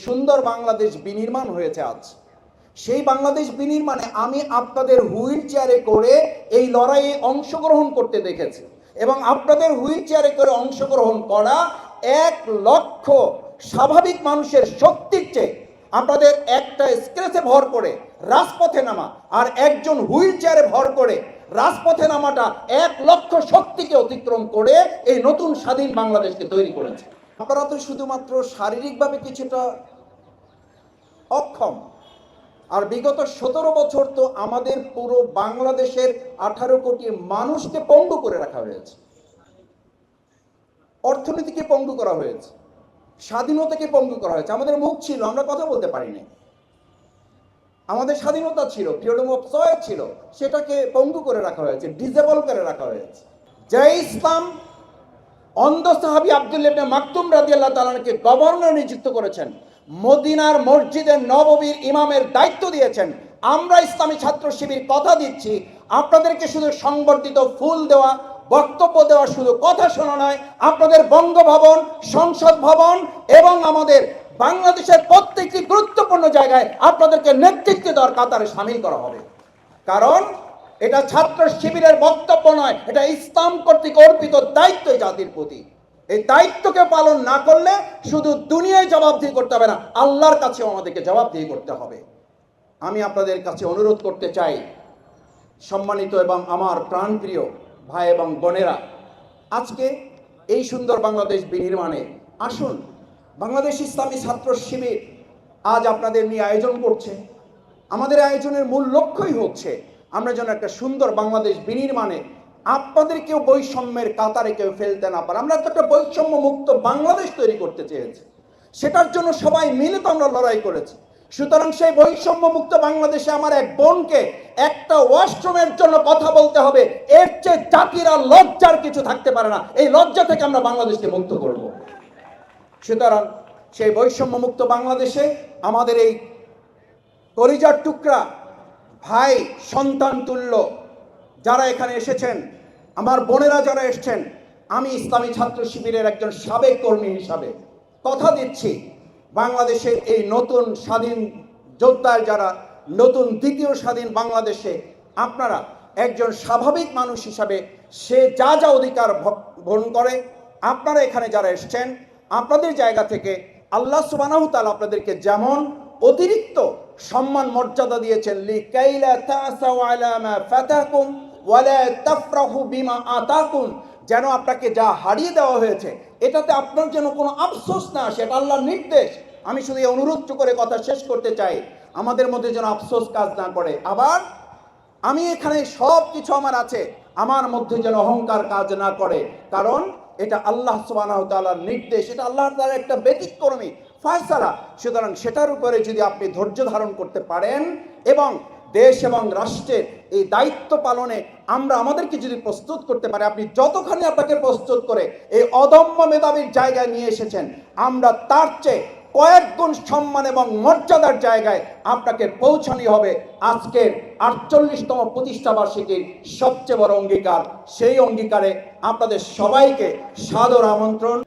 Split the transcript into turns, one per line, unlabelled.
সুন্দর বাংলাদেশ বিনির্মাণ হয়েছে আজ, সেই বাংলাদেশ বিনির্মাণে আমি আপনাদের হুইল চেয়ারে করে এই লড়াইয়ে অংশগ্রহণ করতে দেখেছি এবং আপনাদের হুইল চেয়ারে করে অংশগ্রহণ করা 1,00,000 স্বাভাবিক মানুষের শক্তির চেয়ে আপনাদের একটা স্ক্রেচে ভর করে রাজপথে নামা আর একজন হুইল চেয়ারে ভর করে রাজপথে নামাটা 1,00,000 শক্তিকে অতিক্রম করে এই নতুন স্বাধীন বাংলাদেশকে তৈরি করেছে। আপনারা তো শুধুমাত্র শারীরিকভাবে কিছুটা অক্ষম, আর বিগত 17 বছর তো আমাদের পুরো বাংলাদেশের 18 কোটি মানুষকে পঙ্গু করে রাখা হয়েছে, অর্থনীতিকে পঙ্গু করা হয়েছে, স্বাধীনতাকে পঙ্গু করা হয়েছে। আমাদের মুখ ছিল, আমরা কথা বলতে পারিনি, আমাদের স্বাধীনতা ছিল, ফ্রিডম অফ চয়েস ছিল, সেটাকে পঙ্গু করে রাখা হয়েছে, ডিসেবল করে রাখা হয়েছে। যে ইসলাম অন্ধ সাহাবী আব্দুল্লাহ ইবনে মাকতুম রাদিয়াল্লাহু তাআলাকে গভর্নর নিযুক্ত করেছেন, মদিনার মসজিদে নববীর ইমামের দায়িত্ব দিয়েছেন, আমরা ইসলামী ছাত্র শিবির কথা দিচ্ছি আপনাদেরকে শুধু সংবর্ধিত ফুল দেওয়া, বক্তব্য দেওয়া, শুধু কথা শোনা নয়, আপনাদের বঙ্গভবন, সংসদ ভবন এবং আমাদের বাংলাদেশের প্রত্যেকটি গুরুত্বপূর্ণ জায়গায় আপনাদেরকে নেতৃত্ব দেওয়ার কাতারে সামিল করা হবে। কারণ এটা ছাত্র শিবিরের বক্তব্য নয়, এটা ইসলাম কর্তৃক অর্পিত দায়িত্ব জাতির প্রতি। এই দায়িত্বকে পালন না করলে শুধু দুনিয়ায় জবাবদিহি করতে হবে না, আল্লাহর কাছেও আমাদেরকে জবাবদিহি করতে হবে। আমি আপনাদের কাছে অনুরোধ করতে চাই, সম্মানিত এবং আমার প্রাণপ্রিয় ভাই এবং বোনেরা, আজকে এই সুন্দর বাংলাদেশ বিনির্মাণে আসুন। বাংলাদেশ ইসলামী ছাত্র শিবির আজ আপনাদের নিয়ে আয়োজন করছে। আমাদের আয়োজনের মূল লক্ষ্যই হচ্ছে আমরা যেন একটা সুন্দর বাংলাদেশ বিনির্মাণে আপনাদেরকেও বৈষম্যের কাতারে কেউ ফেলতে না পারে। আমরা একটা বৈষম্য মুক্ত বাংলাদেশ তৈরি করতে চেয়েছি, সেটার জন্য সবাই মিলে তো আমরা লড়াই করেছি। সুতরাং সেই বৈষম্য মুক্ত বাংলাদেশে আমার এক বোনকে একটা ওয়াশরুমের জন্য কথা বলতে হবে, এর চেয়ে জাতির আর লজ্জার কিছু থাকতে পারে না। এই লজ্জা থেকে আমরা বাংলাদেশকে মুক্ত করব। সুতরাং সেই বৈষম্য মুক্ত বাংলাদেশে আমাদের এই কলিজার টুকরা ভাই, সন্তান তুল্য যারা এখানে এসেছেন, আমার বোনেরা যারা এসেছেন, আমি ইসলামী ছাত্র শিবিরের একজন সাবেক কর্মী হিসাবে কথা দিচ্ছি, বাংলাদেশের এই নতুন স্বাধীন যোদ্ধার যারা নতুন দ্বিতীয় স্বাধীন বাংলাদেশে আপনারা একজন স্বাভাবিক মানুষ হিসাবে সে যা যা অধিকার ভোগ করে, আপনারা এখানে যারা এসেছেন আপনাদের জায়গা থেকে আল্লাহ সুবহানাহু ওয়া তাআলা আপনাদেরকে যেমন অতিরিক্ত সম্মান মর্যাদা দিয়েছেন, লিকাইলা তাসাউ আলা মা ফাতাকুম ওয়ালা তাফরাহু বিমা আতাকুম, যেন আপনাকে যা হারিয়ে দেওয়া হয়েছে এটাতে আপনার যেন কোনো আফসোস না আসে, এটা আল্লাহর নির্দেশ। আমি শুধু এই অনুরোধ করে কথা শেষ করতে চাই, আমাদের মধ্যে যেন আফসোস কাজ না করে। আবার আমি এখানে সব কিছু আমার আছে, আমার মধ্যে যেন অহংকার কাজ না করে, কারণ এটা আল্লাহ সুবহানাহু ওয়া তাআলার নির্দেশ, এটা আল্লাহ তাআলার একটা ব্যতিক্রমী ফয়সালা। সুতরাং সেটার উপরে যদি আপনি ধৈর্য ধারণ করতে পারেন এবং দেশ এবং রাষ্ট্রের এই দায়িত্ব পালনে আমরা আমাদেরকে যদি প্রস্তুত করতে পারি, আপনি যতখানি আপনাকে প্রস্তুত করে এই অদম্য মেধাবীর জায়গায় নিয়ে এসেছেন, আমরা তার চেয়ে কয়েক গুণ সম্মান এবং মর্যাদার জায়গায় আপনাকে পৌঁছানো হবে। আজকের 48তম প্রতিষ্ঠাবার্ষিকীর সবচেয়ে বড় অঙ্গীকার, সেই অঙ্গীকারে আপনাদের সবাইকে সাদর আমন্ত্রণ।